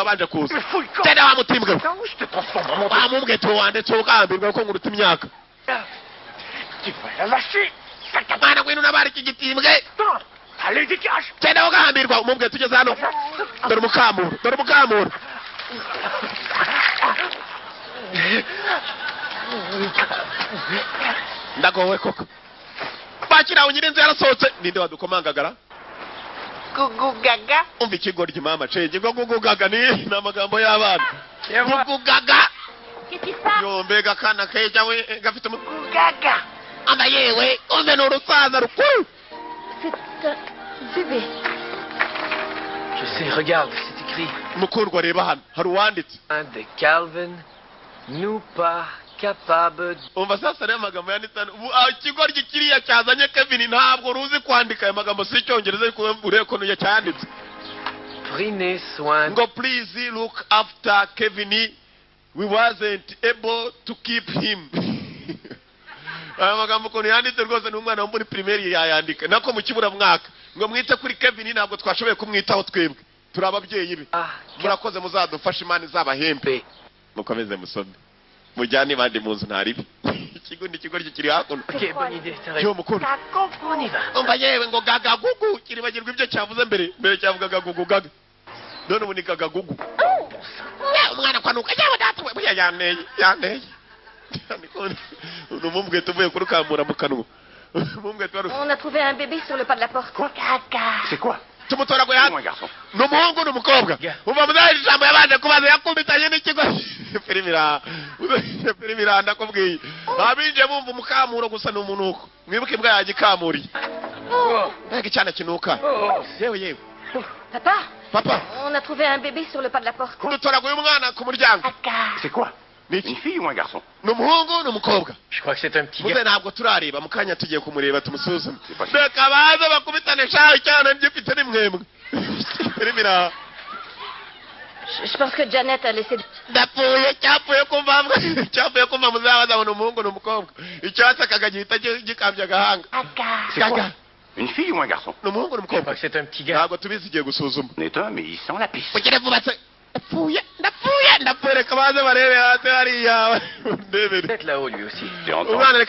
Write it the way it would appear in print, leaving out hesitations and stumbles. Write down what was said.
abanje kuza tena wamutimbwe wamubwe wande cyokambirwa ko nguruta imyaka mwana gwino nabari kigitimbwe tena ukambirwa umubwe tugeze hano dore mukamura ndagowe koko bakira unyirenze yarasohotse ninde wadukomangagara gugugaga umva ikigoryi mama cenge ngo gugugaga ni namagambo y'abana gugugaga yo mbega kana keja we gafite gugugaga ama yewe umve n'urusaza rukuru bébé. Je sais, regarde, c'est écrit. mukundwa reba hano hari uwanditse De Calvin, nous pas capables. umva sasa rero amagambo yanditse ikigoryi kiriya cyazanye Kevin ntabwo ruzi kwandika aya magambo si icyongereza ariko ureko niyo cyanditse Prenez soin. ngo please look after Kevin, we wasn't able to keep him. aya magambo ukuntu yanditse rwose n'umwana wo muri primaire yayandika nako mu kibura mwaka ngo mwite kuri Kevin ntabwo twashoboye kumwitaho twebwe turi ababyeyi be murakoze muzadufasha Imana izabahembe mukomeze musome mujyane bandi mu nzu ntaribi ikigo ndi kigo kiri hakuno Ok, bonne idée, t'as yo raison. mukuru On y va. umva yewe ngo gaga gugu kiribagirwa ibyo cyavuze mbere cyavugaga gugu gaga none ubu ni gaga gugu umwana kwanuka yawe data we buya yaneye numubwe tuvuye kurukamura mu kanwa mumwe twaru On a trouvé un bébé sur le pas de la porte. Caca. C'est quoi? tumutoragwe Mon hano garçon. n'umuhungu n'umukobwa umva muzaje ijambo yabanje kubaza yakubitanye n'ikigo firimira ndakubwiye abinje bumva umukamuro gusa n'umunuko mwibuke imbwa yaje ikamuriye mbega icyana kinuka yewe Papa, papa on a trouvé un bébé sur le pas de la porte. dutoraguye umwana ku muryango Caca. C'est quoi? Niki? Une fille ou un garçon? n'umuhungu n'umukobwa Je crois que c'est un petit muze gars. ntabwo turareba mu kanya tugiye kumureba tumusuzume C'est pas sûr. reka baze bakubitane shaho icyana gifite n'imwemwe firimira Je pense que Janet a laissé... ndapfuye cyapfuye kumva muzabazabona umuhungu n'umukobwa icyasakaga gihita gikambye agahanga C'est quoi? Une fille ou un garçon? n'umuhungu Je crois n'umukobwa que c'est un petit gars. ntabwo tubizi igiye gusuzuma On est un, mais il sent la piste. mugire vuba se ndapfuye reka baze barebe hasi hariya ndebere Peut-être là-haut lui aussi. Tu entends? umwana reka